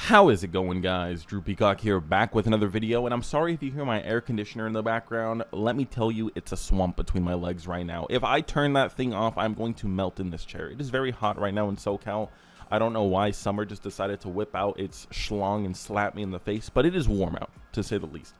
How is it going, guys? Drew Peacock here, back with another video, and I'm sorry if you hear my air conditioner in the background. Let me tell you, it's a swamp between my legs right now. If I turn that thing off, I'm going to melt in this chair. It is very hot right now in SoCal. I don't know why summer just decided to whip out its schlong and slap me in the face, but it is warm out, to say the least.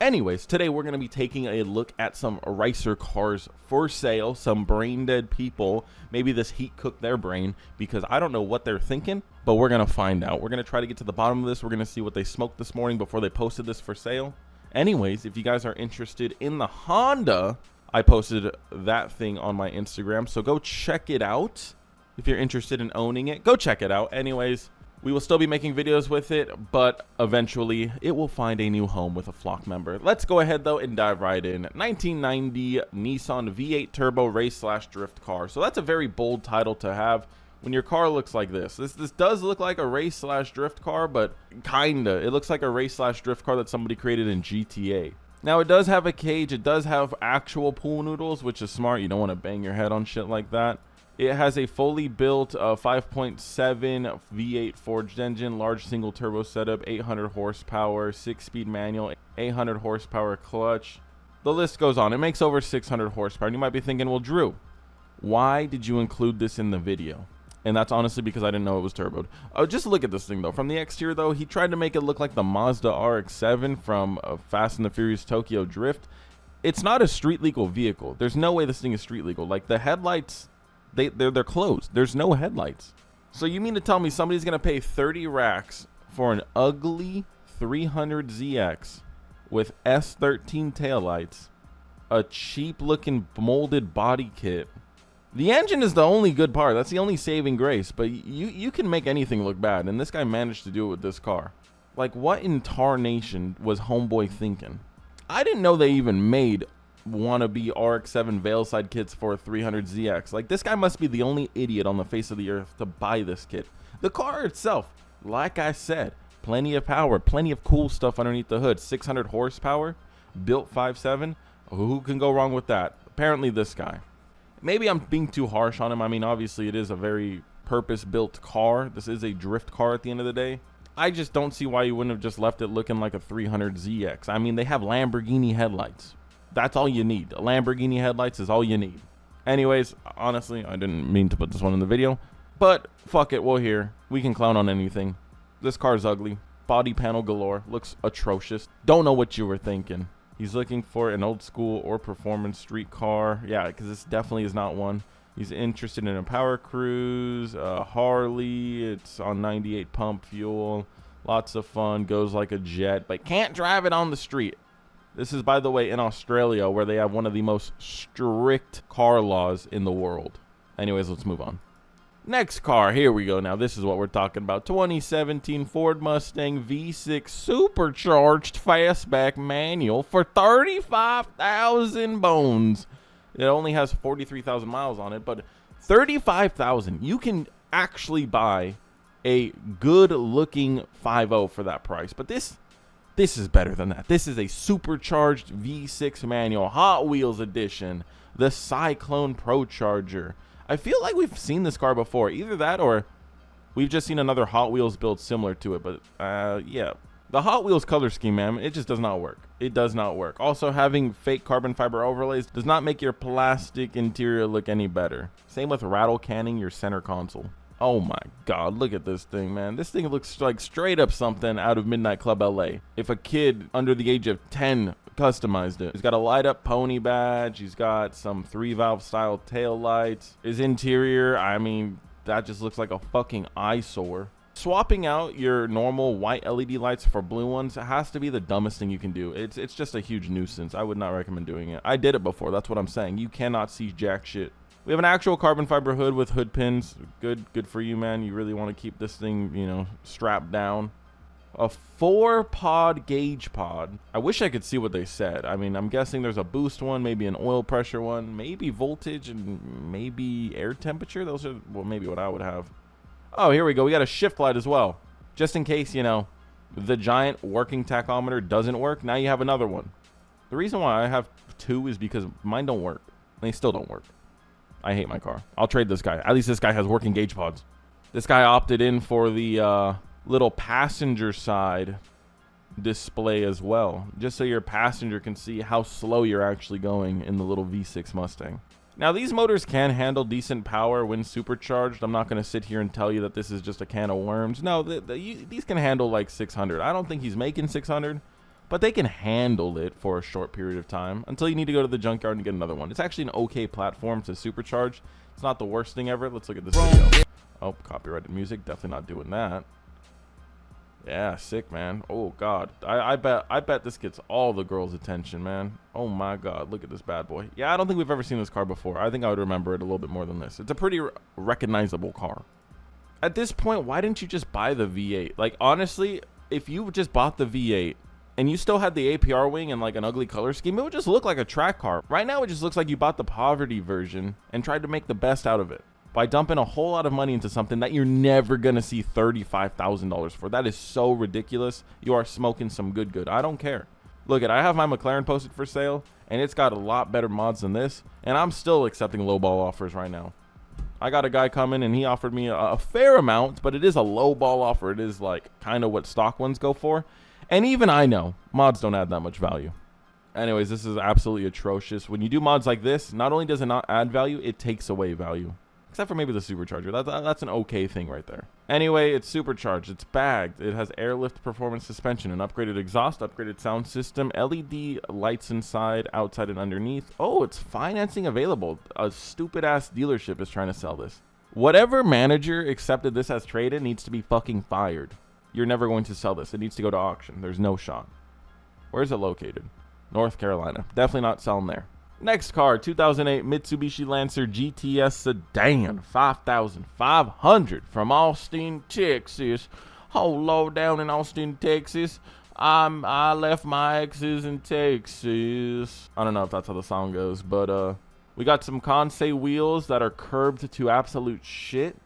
Anyways, today we're going to be taking a look at some racer cars for sale, some brain dead people. Maybe this heat cooked their brain because I don't know what they're thinking, but we're going to find out. We're going to try to get to the bottom of this. We're going to see what they smoked this morning before they posted this for sale. Anyways, if you guys are interested in the Honda, I posted that thing on my Instagram, so go check it out. If you're interested in owning it, go check it out. Anyways, we will still be making videos with it, but eventually it will find a new home with a flock member. Let's go ahead though and dive right in. 1990 Nissan V8 turbo race/drift car. So that's a very bold title to have when your car looks like this. This does look like a race/drift car, but kinda. It looks like a race/drift car that somebody created in GTA. Now it does have a cage. It does have actual pool noodles, which is smart. You don't want to bang your head on shit like that. It has a fully built 5.7 V8 forged engine, large single turbo setup, 800 horsepower, 6-speed manual, 800 horsepower clutch. The list goes on. It makes over 600 horsepower. And you might be thinking, well, Drew, why did you include this in the video? And that's honestly because I didn't know it was turboed. Just look at this thing, though. From the exterior, though, he tried to make it look like the Mazda RX-7 from Fast and the Furious Tokyo Drift. It's not a street-legal vehicle. There's no way this thing is street-legal. Like, the headlights, they're closed. There's no headlights. So you mean to tell me somebody's gonna pay 30 racks for an ugly 300ZX with S13 taillights, a cheap looking molded body kit? The engine is the only good part. That's the only saving grace, but you can make anything look bad, and this guy managed to do it with this car. Like, what in tarnation was homeboy thinking? I didn't know they even made wannabe RX-7 Veilside kits for a 300ZX. Like, this guy must be the only idiot on the face of the earth to buy this kit. The car itself, like I said, plenty of power, plenty of cool stuff underneath the hood. 600 horsepower, built 5.7. Who can go wrong with that? Apparently this guy. Maybe I'm being too harsh on him. I mean, obviously it is a very purpose-built car. This is a drift car at the end of the day. I just don't see why you wouldn't have just left it looking like a 300ZX. I mean, they have Lamborghini headlights. That's all you need. A Lamborghini headlights is all you need. Anyways, honestly, I didn't mean to put this one in the video, but fuck it, we're here. We can clown on anything. This car's ugly. Body panel galore. Looks atrocious. Don't know what you were thinking. He's looking for an old school or performance street car. Yeah, because this definitely is not one. He's interested in a Power Cruise, Harley. It's on 98 pump fuel. Lots of fun. Goes like a jet, but can't drive it on the street. This is, by the way, in Australia, where they have one of the most strict car laws in the world. Anyways, let's move on. Next car, here we go. Now, this is what we're talking about. 2017 Ford Mustang V6 supercharged fastback manual for 35,000 bones. It only has 43,000 miles on it, but 35,000. You can actually buy a good-looking 5.0 for that price, but this is better than that. This is a supercharged V6 manual, Hot Wheels edition, the Cyclone Pro Charger. I feel like we've seen this car before. Either that or we've just seen another Hot Wheels build similar to it. But yeah, the Hot Wheels color scheme, man, it just does not work. It does not work. Also, having fake carbon fiber overlays does not make your plastic interior look any better. Same with rattle canning your center console. Oh my god, look at this thing, man. This thing looks like straight up something out of Midnight Club LA. If a kid under the age of 10 customized it. He's got a light up pony badge. He's got some 3-valve style tail lights. His interior, I mean, that just looks like a fucking eyesore. Swapping out your normal white LED lights for blue ones has to be the dumbest thing you can do. It's just a huge nuisance. I would not recommend doing it. I did it before. That's what I'm saying. You cannot see jack shit. We have an actual carbon fiber hood with hood pins. Good for you, man. You really want to keep this thing, you know, strapped down. A 4-pod gauge pod. I wish I could see what they said. I mean, I'm guessing there's a boost one, maybe an oil pressure one, maybe voltage, and maybe air temperature. Those are, well, maybe what I would have. Oh, here we go. We got a shift light as well. Just in case, you know, the giant working tachometer doesn't work. Now you have another one. The reason why I have two is because mine don't work. They still don't work. I hate my car. I'll trade this guy. At least this guy has working gauge pods. This guy opted in for the little passenger side display as well, just so your passenger can see how slow you're actually going in the little V6 Mustang. Now, these motors can handle decent power when supercharged. I'm not going to sit here and tell you that this is just a can of worms. No, these can handle like 600. I don't think he's making 600, but they can handle it for a short period of time until you need to go to the junkyard and get another one. It's actually an okay platform to supercharge. It's not the worst thing ever. Let's look at this video. Oh, copyrighted music. Definitely not doing that. Yeah, sick, man. Oh god, I bet this gets all the girls' attention, man. Oh my god, look at this bad boy. Yeah, I don't think we've ever seen this car before. I think I would remember it a little bit more than this. It's a pretty recognizable car. At this point, why didn't you just buy the V8? Like, honestly, if you just bought the V8 and you still had the APR wing and like an ugly color scheme, it would just look like a track car. Right now, it just looks like you bought the poverty version and tried to make the best out of it by dumping a whole lot of money into something that you're never gonna see $35,000 for. That is so ridiculous. You are smoking some good. I don't care. Look, I have my McLaren posted for sale, and it's got a lot better mods than this, and I'm still accepting lowball offers right now. I got a guy coming, and he offered me a fair amount, but it is a lowball offer. It is like kind of what stock ones go for, and even I know mods don't add that much value. Anyways, this is absolutely atrocious. When you do mods like this, not only does it not add value, it takes away value. Except for maybe the supercharger. That's an okay thing right there. Anyway, it's supercharged. It's bagged. It has airlift performance suspension, an upgraded exhaust, upgraded sound system, LED lights inside, outside, and underneath. Oh, it's financing available. A stupid-ass dealership is trying to sell this. Whatever manager accepted this as trade-in needs to be fucking fired. You're never going to sell this. It needs to go to auction. There's no shot. Where's it located? North Carolina. Definitely not selling there. Next car, 2008 Mitsubishi Lancer GTS Sedan, 5,500 from Austin, Texas. Oh, low down in Austin, Texas. I left my exes in Texas. I don't know if that's how the song goes, but we got some Kansei wheels that are curved to absolute shit.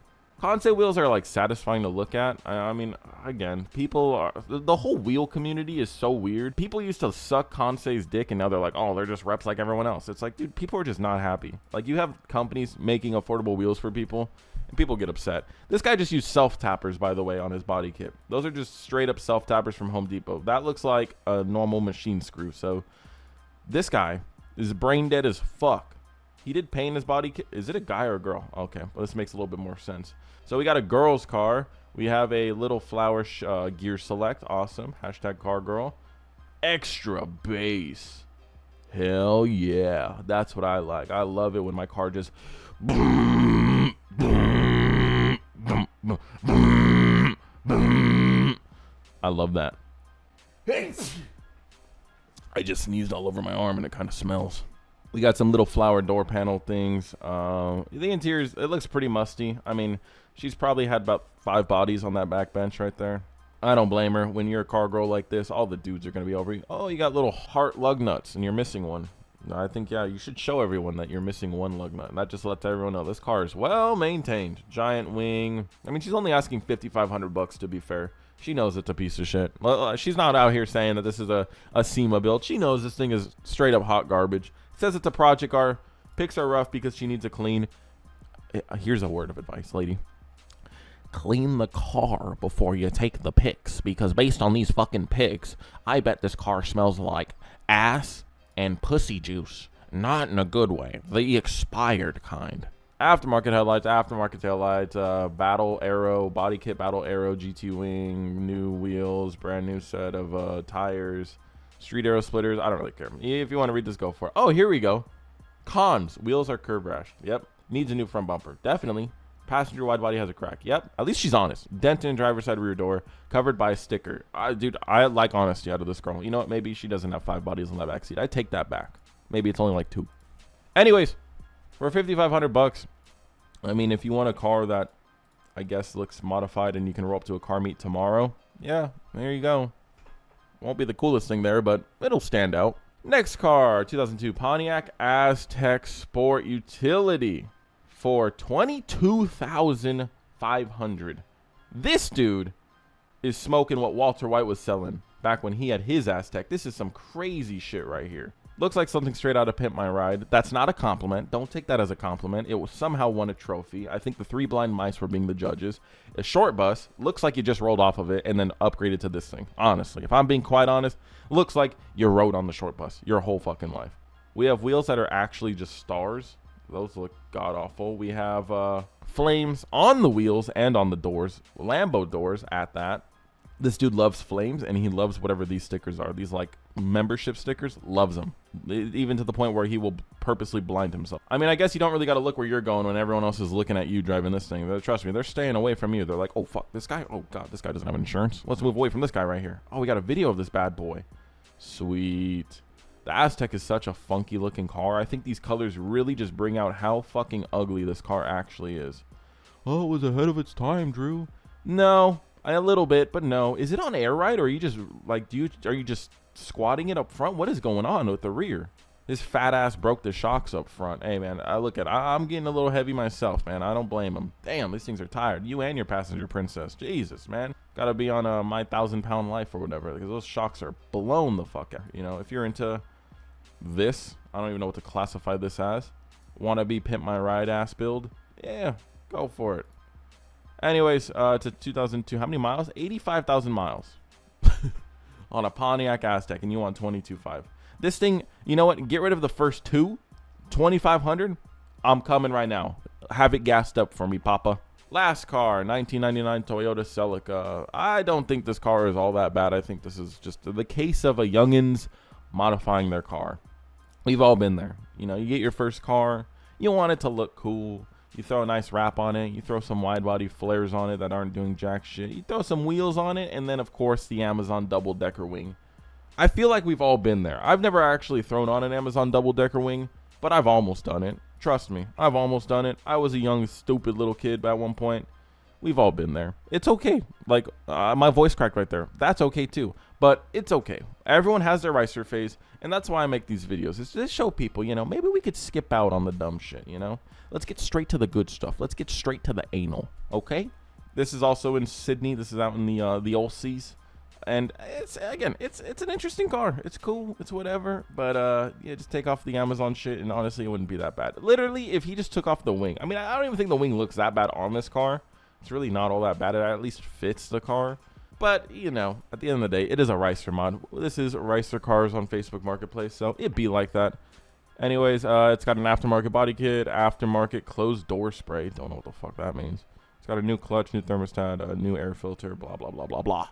Kansei wheels are like satisfying to look at. I mean, again, the whole wheel community is so weird. People used to suck Kansei's dick, and now they're like, oh, they're just reps like everyone else. It's like, dude, people are just not happy. Like, you have companies making affordable wheels for people, and people get upset. This guy just used self-tappers, by the way, on his body kit. Those are just straight up self-tappers from Home Depot. That looks like a normal machine screw. So this guy is brain dead as fuck. He did paint his body kit. Is it a guy or a girl? Okay, well, this makes a little bit more sense. So we got a girl's car. We have a little flower gear select. Awesome. Hashtag car girl. Extra bass. Hell yeah. That's what I like. I love it when my car just... I love that. I just sneezed all over my arm and it kind of smells. We got some little flower door panel things. The interior, it looks pretty musty. I mean, she's probably had about 5 bodies on that back bench right there. I don't blame her. When you're a car girl like this, all the dudes are going to be over you. Oh, you got little heart lug nuts and you're missing one. I think, yeah, you should show everyone that you're missing one lug nut. That just lets everyone know this car is well maintained. Giant wing. I mean, she's only asking $5,500 to be fair. She knows it's a piece of shit. Well, she's not out here saying that this is a SEMA build. She knows this thing is straight up hot garbage. Says it's a project car. Pics are rough because she needs a clean. Here's a word of advice, lady. Clean the car before you take the pics, because based on these fucking pics, I bet this car smells like ass and pussy juice. Not in a good way. The expired kind. Aftermarket headlights, aftermarket taillights, battle arrow, body kit battle arrow, GT wing, new wheels, brand new set of tires. Street arrow splitters. I don't really care. If you want to read this, go for it. Oh, here we go. Cons. Wheels are curb rash. Yep. Needs a new front bumper. Definitely. Passenger wide body has a crack. Yep. At least she's honest. Dent in driver's side rear door. Covered by a sticker. Dude, I like honesty out of this girl. You know what? Maybe she doesn't have 5 bodies on that back seat. I take that back. Maybe it's only like 2. Anyways, for $5,500, I mean, if you want a car that I guess looks modified and you can roll up to a car meet tomorrow, yeah, there you go. Won't be the coolest thing there, but it'll stand out. Next car, 2002 Pontiac Aztec Sport Utility for $22,500. This dude is smoking what Walter White was selling back when he had his Aztec. This is some crazy shit right here. Looks like something straight out of Pimp My Ride. That's not a compliment. Don't take that as a compliment. It was somehow won a trophy. I think the 3 blind mice were being the judges. A short bus looks like you just rolled off of it and then upgraded to this thing. Honestly, if I'm being quite honest, looks like you rode on the short bus your whole fucking life. We have wheels that are actually just stars. Those look god awful. We have flames on the wheels and on the doors. Lambo doors at that. This dude loves flames, and he loves whatever these stickers are. These, like, membership stickers, loves them. Even to the point where he will purposely blind himself. I mean, I guess you don't really got to look where you're going when everyone else is looking at you driving this thing. Trust me, they're staying away from you. They're like, oh, fuck, this guy? Oh, God, this guy doesn't have insurance. Let's move away from this guy right here. Oh, we got a video of this bad boy. Sweet. The Aztec is such a funky-looking car. I think these colors really just bring out how fucking ugly this car actually is. Oh, it was ahead of its time, Drew. No. A little bit, but no. Is it on air right, or are you just like, are you just squatting it up front? What is going on with the rear? This fat ass broke the shocks up front. Hey man, I'm getting a little heavy myself, man. I don't blame him. Damn, these things are tired. You and your passenger princess. Jesus, man. Gotta be on my 1,000-pound life or whatever, because those shocks are blown the fuck out. You know, if you're into this, I don't even know what to classify this as. Wanna be Pimp My Ride ass build? Yeah, go for it. Anyways, to 2002, how many miles? 85,000 miles on a Pontiac Aztec, and you want 22.5. This thing, you know what? Get rid of the first 2,500. I'm coming right now. Have it gassed up for me, Papa. Last car, 1999 Toyota Celica. I don't think this car is all that bad. I think this is just the case of a youngins modifying their car. We've all been there. You know, you get your first car, you want it to look cool. You throw a nice wrap on it. You throw some wide body flares on it that aren't doing jack shit. You throw some wheels on it. And then, of course, the Amazon double-decker wing. I feel like we've all been there. I've never actually thrown on an Amazon double-decker wing, but I've almost done it. Trust me, I've almost done it. I was a young, stupid little kid at one point. We've all been there. It's okay. Like, my voice cracked right there. That's okay, too. But it's okay. Everyone has their ricer phase, and that's why I make these videos. It's to show people, you know, maybe we could skip out on the dumb shit, you know? Let's get straight to the good stuff. Let's get straight to the anal, okay? This is also in Sydney. This is out in the Aussies. And it's an interesting car. It's cool. It's whatever. But, yeah, just take off the Amazon shit, and honestly, it wouldn't be that bad. Literally, if he just took off the wing. I mean, I don't even think the wing looks that bad on this car. It's really not all that bad. It at least fits the car. But, you know, at the end of the day, it is a ricer mod. This is ricer cars on Facebook Marketplace, so it'd be like that. Anyways, it's got an aftermarket body kit, aftermarket closed door spray. Don't know what the fuck that means. It's got a new clutch, new thermostat, a new air filter, blah, blah, blah, blah, blah.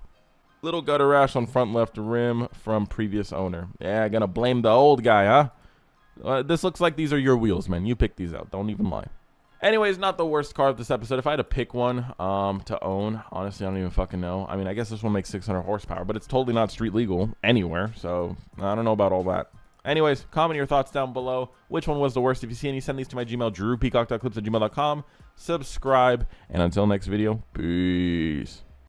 Little gutter rash on front left rim from previous owner. Yeah, gonna blame the old guy, huh? This looks like these are your wheels, man. You picked these out. Don't even lie. Anyways, not the worst car of this episode. If I had to pick one to own, honestly, I don't even fucking know. I mean, I guess this one makes 600 horsepower, but it's totally not street legal anywhere, so I don't know about all that. Anyways, comment your thoughts down below. Which one was the worst? If you see any, send these to my Gmail, drewpeacock.clips@gmail.com. Subscribe, and until next video, peace.